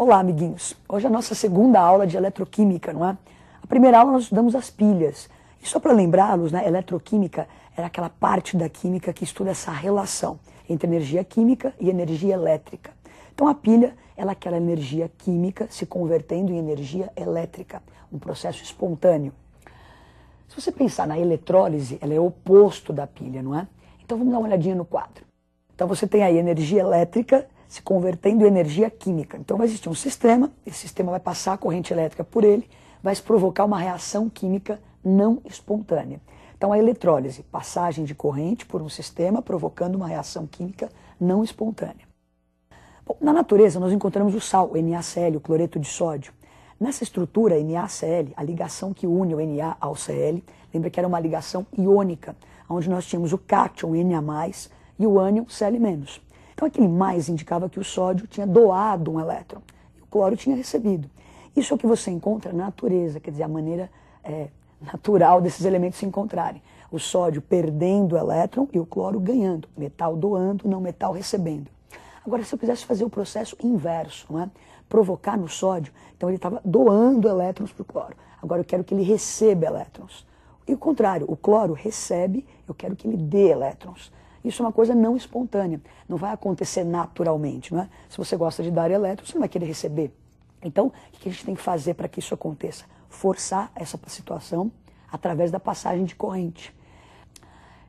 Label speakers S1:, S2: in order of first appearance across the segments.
S1: Olá, amiguinhos! Hoje é a nossa segunda aula de eletroquímica, não é? A primeira aula nós estudamos as pilhas. E só para lembrá-los, né, eletroquímica era aquela parte da química que estuda essa relação entre energia química e energia elétrica. Então a pilha ela é aquela energia química se convertendo em energia elétrica, um processo espontâneo. Se você pensar na eletrólise, ela é o oposto da pilha, não é? Então vamos dar uma olhadinha no quadro. Então você tem aí energia elétrica se convertendo em energia química. Então vai existir um sistema, esse sistema vai passar a corrente elétrica por ele, vai se provocar uma reação química não espontânea. Então a eletrólise, passagem de corrente por um sistema provocando uma reação química não espontânea. Bom, na natureza nós encontramos o sal, o NaCl, o cloreto de sódio. Nessa estrutura NaCl, a ligação que une o Na ao Cl, lembra que era uma ligação iônica, onde nós tínhamos o cátion Na+, e o ânion Cl-. Então aquele mais indicava que o sódio tinha doado um elétron e o cloro tinha recebido. Isso é o que você encontra na natureza, quer dizer, a maneira natural desses elementos se encontrarem. O sódio perdendo o elétron e o cloro ganhando, metal doando, não metal recebendo. Agora, se eu quisesse fazer o processo inverso, não é? Provocar no sódio, então ele estava doando elétrons para o cloro. Agora eu quero que ele receba elétrons. E o contrário, o cloro recebe, eu quero que ele dê elétrons. Isso é uma coisa não espontânea, não vai acontecer naturalmente, não é? Se você gosta de dar elétrons, você não vai querer receber. Então, o que a gente tem que fazer para que isso aconteça? Forçar essa situação através da passagem de corrente.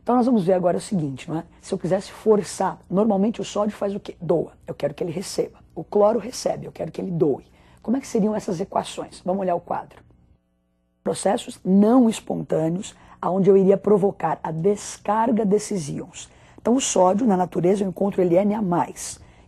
S1: Então nós vamos ver agora o seguinte, não é? Se eu quisesse forçar, normalmente o sódio faz o quê? Doa, eu quero que ele receba. O cloro recebe, eu quero que ele doe. Como é que seriam essas equações? Vamos olhar o quadro. Processos não espontâneos, onde eu iria provocar a descarga desses íons. Então o sódio, na natureza, eu encontro ele Na+.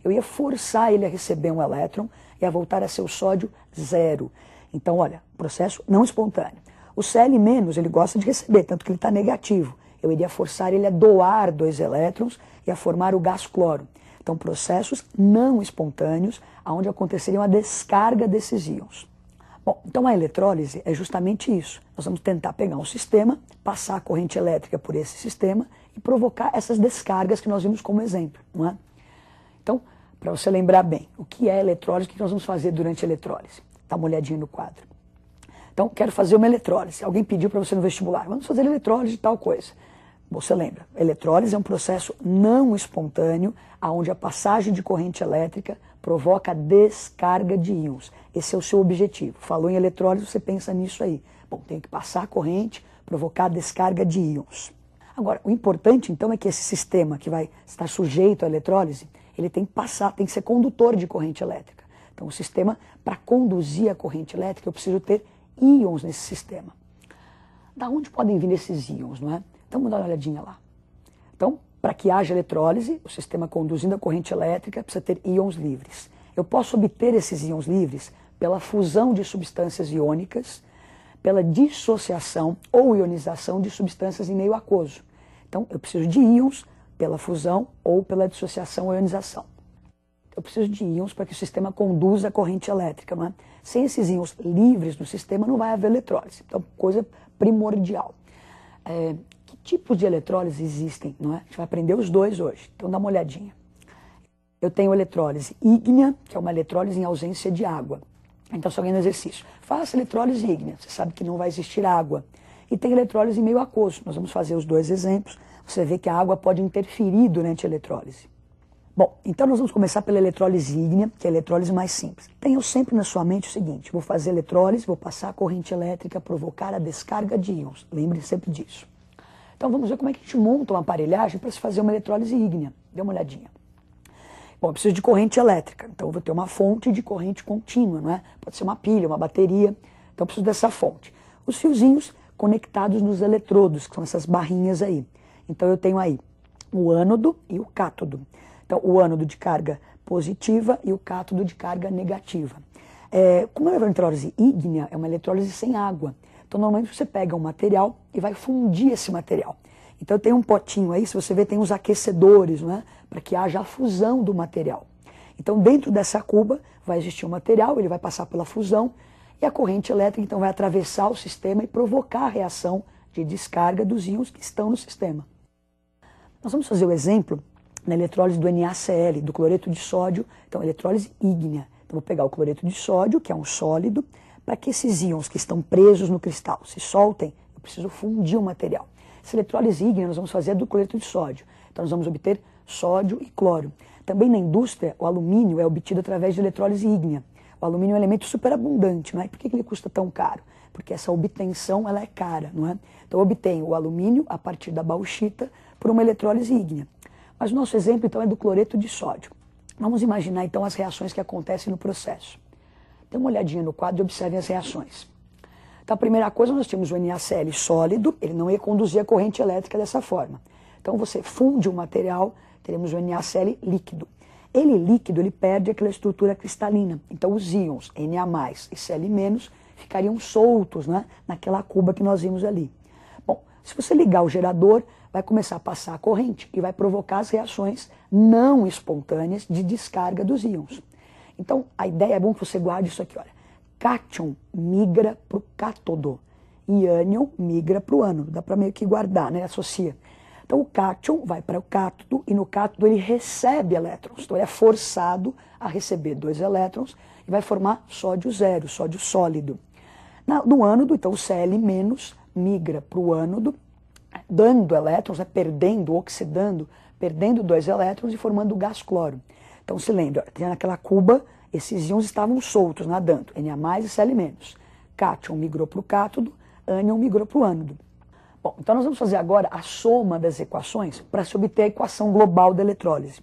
S1: Eu ia forçar ele a receber um elétron e a voltar a ser o sódio zero. Então, olha, processo não espontâneo. O Cl-, ele gosta de receber, tanto que ele está negativo. Eu iria forçar ele a doar 2 elétrons e a formar o gás cloro. Então, processos não espontâneos, onde aconteceria uma descarga desses íons. Bom, então a eletrólise é justamente isso. Nós vamos tentar pegar um sistema, passar a corrente elétrica por esse sistema e provocar essas descargas que nós vimos como exemplo, não é? Então, para você lembrar bem, o que é eletrólise, o que nós vamos fazer durante a eletrólise? Dá uma olhadinha no quadro. Então, quero fazer uma eletrólise. Alguém pediu para você no vestibular, vamos fazer eletrólise de tal coisa. Você lembra, eletrólise é um processo não espontâneo, onde a passagem de corrente elétrica provoca a descarga de íons. Esse é o seu objetivo. Falou em eletrólise, você pensa nisso aí. Bom, tem que passar a corrente, provocar a descarga de íons. Agora, o importante então é que esse sistema que vai estar sujeito à eletrólise, ele tem que passar, tem que ser condutor de corrente elétrica. Então o sistema, para conduzir a corrente elétrica, eu preciso ter íons nesse sistema. Da onde podem vir esses íons, não é? Então vamos dar uma olhadinha lá. Então, para que haja eletrólise, o sistema conduzindo a corrente elétrica precisa ter íons livres. Eu posso obter esses íons livres pela fusão de substâncias iônicas, pela dissociação ou ionização de substâncias em meio aquoso. Então, eu preciso de íons pela fusão ou pela dissociação ou ionização. Eu preciso de íons para que o sistema conduza a corrente elétrica, não é? Sem esses íons livres no sistema não vai haver eletrólise. Então, coisa primordial. Que tipos de eletrólise existem, não é? A gente vai aprender os dois hoje, então dá uma olhadinha. Eu tenho eletrólise ígnea, que é uma eletrólise em ausência de água. Então, se alguém no exercício, faça eletrólise ígnea, você sabe que não vai existir água. E tem eletrólise em meio aquoso, nós vamos fazer os dois exemplos, você vê que a água pode interferir durante a eletrólise. Bom, então nós vamos começar pela eletrólise ígnea, que é a eletrólise mais simples. Tenha sempre na sua mente o seguinte, vou fazer eletrólise, vou passar a corrente elétrica, provocar a descarga de íons, lembre sempre disso. Então vamos ver como é que a gente monta uma aparelhagem para se fazer uma eletrólise ígnea. Dê uma olhadinha. Bom, eu preciso de corrente elétrica, então eu vou ter uma fonte de corrente contínua, não é? Pode ser uma pilha, uma bateria, então eu preciso dessa fonte. Os fiozinhos conectados nos eletrodos, que são essas barrinhas aí. Então eu tenho aí o ânodo e o cátodo. Então o ânodo de carga positiva e o cátodo de carga negativa. Como é uma eletrólise ígnea, é uma eletrólise sem água. Então normalmente você pega um material e vai fundir esse material. Então eu tenho um potinho aí, se você ver, tem uns aquecedores, não é? Para que haja a fusão do material. Então dentro dessa cuba vai existir um material, ele vai passar pela fusão e a corrente elétrica então vai atravessar o sistema e provocar a reação de descarga dos íons que estão no sistema. Nós vamos fazer o exemplo na eletrólise do NaCl, do cloreto de sódio, então eletrólise ígnea. Então, vou pegar o cloreto de sódio, que é um sólido, para que esses íons que estão presos no cristal se soltem, eu preciso fundir o material. Essa eletrólise ígnea nós vamos fazer do cloreto de sódio. Então, nós vamos obter sódio e cloro. Também na indústria, o alumínio é obtido através de eletrólise ígnea. O alumínio é um elemento superabundante, não é? Por que ele custa tão caro? Porque essa obtenção ela é cara, não é? Então eu obtenho o alumínio a partir da bauxita por uma eletrólise ígnea. Mas o nosso exemplo então é do cloreto de sódio. Vamos imaginar então as reações que acontecem no processo. Dê uma olhadinha no quadro e observem as reações. Então a primeira coisa, nós temos o NaCl sólido, ele não ia conduzir a corrente elétrica dessa forma. Então você funde o material, teremos o NaCl líquido. Ele líquido, ele perde aquela estrutura cristalina. Então os íons Na+, e Cl- ficariam soltos, né, naquela cuba que nós vimos ali. Bom, se você ligar o gerador, vai começar a passar a corrente e vai provocar as reações não espontâneas de descarga dos íons. Então a ideia, é bom que você guarde isso aqui, olha. Cátion migra para o cátodo e ânion migra para o ânodo. Dá para meio que guardar, né, associa. Então o cátion vai para o cátodo e no cátodo ele recebe elétrons. Então ele é forçado a receber 2 elétrons e vai formar sódio zero, sódio sólido. No ânodo, então o Cl- migra para o ânodo, dando elétrons, né, perdendo, oxidando, perdendo 2 elétrons e formando o gás cloro. Então se lembra, tem naquela cuba, esses íons estavam soltos, nadando, Na+, e Cl-. Cátion migrou para o cátodo, ânion migrou para o ânodo. Bom, então nós vamos fazer agora a soma das equações para se obter a equação global da eletrólise.